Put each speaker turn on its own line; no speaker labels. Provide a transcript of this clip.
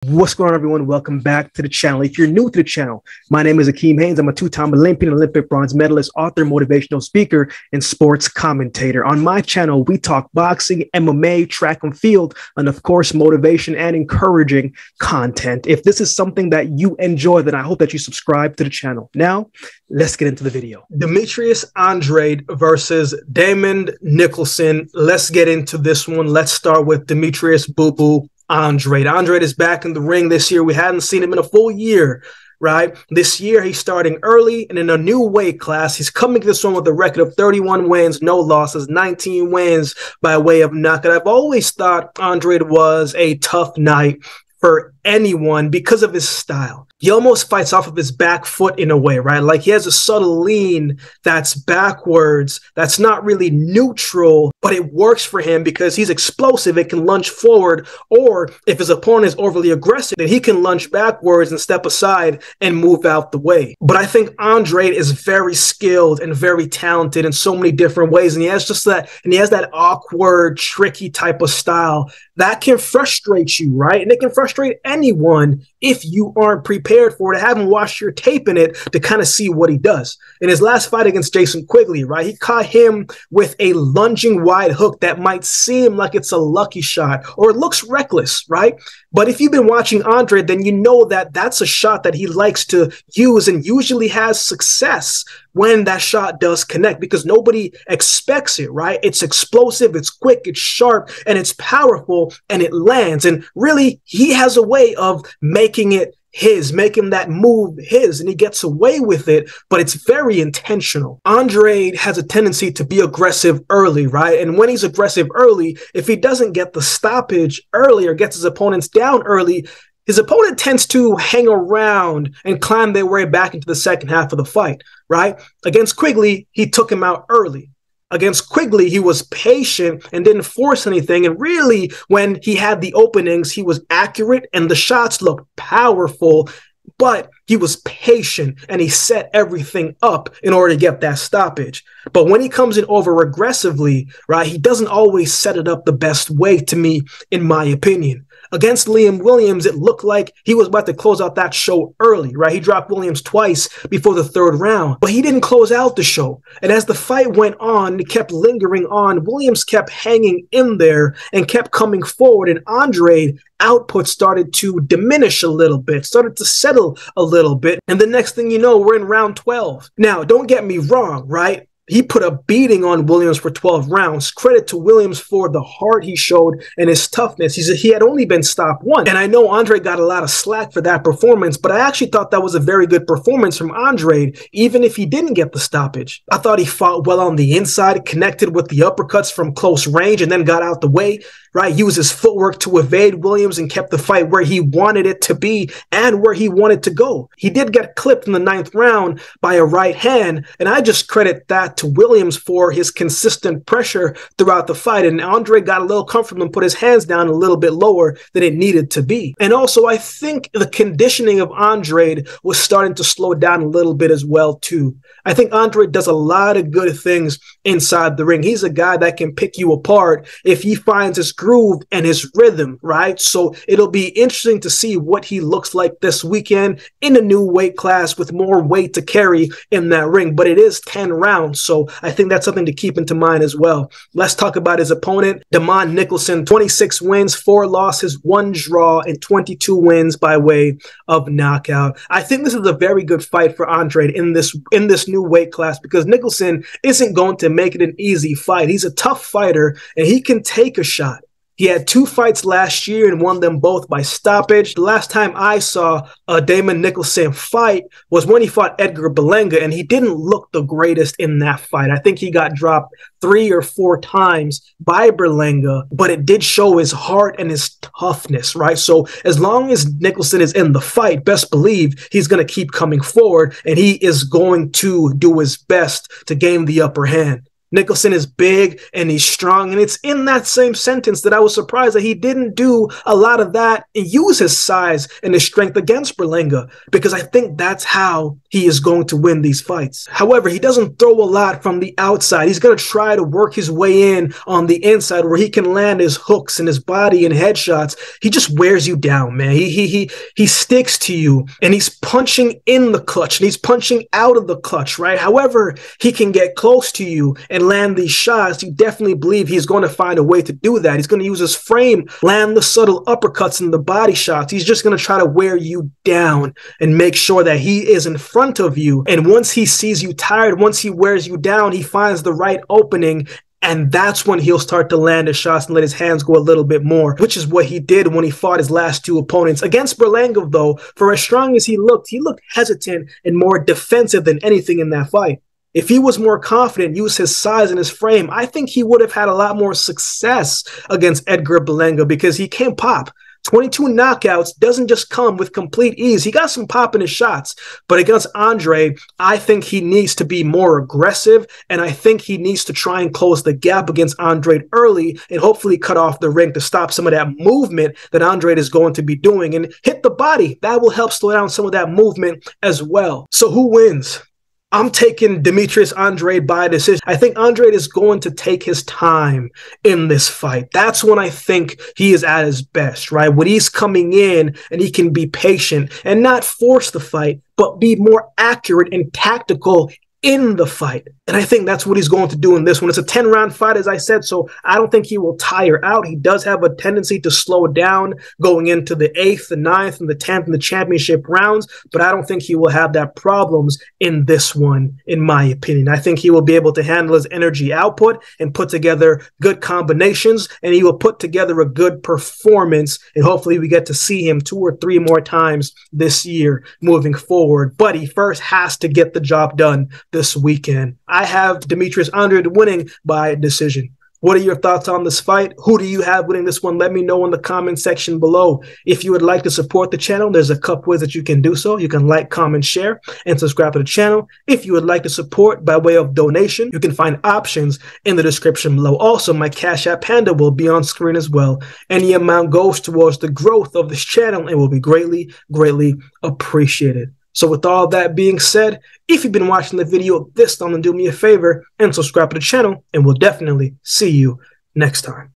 What's going on, everyone? Welcome back to the channel. If you're new to the channel, my name is AkeemHaynes. I'm a two-time Olympic bronze medalist, author, motivational speaker, and sports commentator. On my channel, we talk boxing, MMA, track and field, and of course, motivation and encouraging content. If this is something that you enjoy, then I hope that you subscribe to the channel. Now, let's get into the video. Demetrius Andrade versus Demond Nicholson. Let's get into this one. Let's start with Demetrius Boo-Boo Andrade. Andrade is back in the ring this year. We hadn't seen him in a full year, right? This year, he's starting early and in a new weight class. He's coming to this one with a record of 31 wins, no losses, 19 wins by way of knockout. I've always thought Andrade was a tough night for anyone because of his style. He almost fights off of his back foot in a way, right? Like he has a subtle lean that's backwards, that's not really neutral, but it works for him because he's explosive. It can lunge forward, or if his opponent is overly aggressive, then he can lunge backwards and step aside and move out the way. But I think Andrade is very skilled and very talented in so many different ways. And he has that awkward, tricky type of style that can frustrate you, right? And it can frustrate anyone if you aren't prepared for it, haven't watched your tape in it to kind of see what he does. In his last fight against Jason Quigley, right, he caught him with a lunging wide hook that might seem like it's a lucky shot or it looks reckless, right? But if you've been watching Andrade, then you know that that's a shot that he likes to use and usually has success when that shot does connect because nobody expects it, right? It's explosive, it's quick, it's sharp, and it's powerful, and it lands. And really, he has a way of making it his, making that move his, and he gets away with it, but it's very intentional. Andrade has a tendency to be aggressive early, right? And when he's aggressive early, if he doesn't get the stoppage early or gets his opponents down early, his opponent tends to hang around and climb their way back into the second half of the fight, right? Against Quigley, he took him out early. Against Quigley, he was patient and didn't force anything. And really, when he had the openings, he was accurate and the shots looked powerful, but he was patient and he set everything up in order to get that stoppage. But when he comes in over aggressively, right, he doesn't always set it up the best way, to me, in my opinion. Against Liam Williams, it looked like he was about to close out that show early, right? He dropped Williams twice before the third round, but he didn't close out the show. And as the fight went on, it kept lingering on. Williams kept hanging in there and kept coming forward, and Andrade output started to diminish a little bit, started to settle a little bit. And the next thing you know, we're in round 12. Now, don't get me wrong, right? He put a beating on Williams for 12 rounds. Credit to Williams for the heart he showed and his toughness. He had only been stopped once. And I know Andrade got a lot of slack for that performance, but I actually thought that was a very good performance from Andrade, even if he didn't get the stoppage. I thought he fought well on the inside, connected with the uppercuts from close range, and then got out the way, right? Used his footwork to evade Williams and kept the fight where he wanted it to be and where he wanted to go. He did get clipped in the 9th round by a right hand, and I just credit that to Williams for his consistent pressure throughout the fight. And Andrade got a little comfortable and put his hands down a little bit lower than it needed to be. And also, I think the conditioning of Andrade was starting to slow down a little bit as well, too. I think Andrade does a lot of good things inside the ring. He's a guy that can pick you apart if he finds his groove and his rhythm, right? So it'll be interesting to see what he looks like this weekend in a new weight class with more weight to carry in that ring. But it is 10 rounds, so I think that's something to keep into mind as well. Let's talk about his opponent, Demond Nicholson. 26 wins, 4 losses, 1 draw, and 22 wins by way of knockout. I think this is a very good fight for Andrade in this new weight class because Nicholson isn't going to make it an easy fight. He's a tough fighter and he can take a shot. He had 2 fights last year and won them both by stoppage. The last time I saw a Demond Nicholson fight was when he fought Edgar Berlanga, and he didn't look the greatest in that fight. I think he got dropped 3 or 4 times by Berlanga, but it did show his heart and his toughness, right? So as long as Nicholson is in the fight, best believe he's going to keep coming forward, and he is going to do his best to gain the upper hand. Nicholson is big and he's strong. And it's in that same sentence that I was surprised that he didn't do a lot of that and use his size and his strength against Berlanga, because I think that's how he is going to win these fights. However, he doesn't throw a lot from the outside. He's going to try to work his way in on the inside where he can land his hooks and his body and headshots. He just wears you down, man. He sticks to you, and he's punching in the clutch and he's punching out of the clutch, right? However, he can get close to you and land these shots. You definitely believe he's going to find a way to do that. He's going to use his frame, land the subtle uppercuts and the body shots. He's just going to try to wear you down and make sure that he is in front of you. And once he sees you tired, once he wears you down, he finds the right opening. And that's when he'll start to land his shots and let his hands go a little bit more, which is what he did when he fought his last two opponents. Against Berlanga, though, for as strong as he looked hesitant and more defensive than anything in that fight. If he was more confident, used his size and his frame, I think he would have had a lot more success against Edgar Berlanga, because he can pop. 22 knockouts doesn't just come with complete ease. He got some pop in his shots, but against Andrade, I think he needs to be more aggressive, and I think he needs to try and close the gap against Andrade early and hopefully cut off the ring to stop some of that movement that Andrade is going to be doing and hit the body. That will help slow down some of that movement as well. So who wins? I'm taking Demetrius Andrade by decision. I think Andrade is going to take his time in this fight. That's when I think he is at his best, right? When he's coming in and he can be patient and not force the fight, but be more accurate and tactical in the fight. And I think that's what he's going to do in this one. It's a 10-round fight, as I said, so I don't think he will tire out. He does have a tendency to slow down going into the 8th, the 9th, and the 10th and the championship rounds, but I don't think he will have that problems in this one, in my opinion. I think he will be able to handle his energy output and put together good combinations, and he will put together a good performance, and hopefully we get to see him 2 or 3 more times this year moving forward. But he first has to get the job done this weekend. I have Demetrius Andrade winning by decision. What are your thoughts on this fight? Who do you have winning this one? Let me know in the comment section below. If you would like to support the channel, there's a couple ways that you can do so. You can like, comment, share, and subscribe to the channel. If you would like to support by way of donation, you can find options in the description below. Also, my Cash App Panda will be on screen as well. Any amount goes towards the growth of this channel and will be greatly, greatly appreciated. So with all that being said, if you've been watching the video this time, then do me a favor and subscribe to the channel, and we'll definitely see you next time.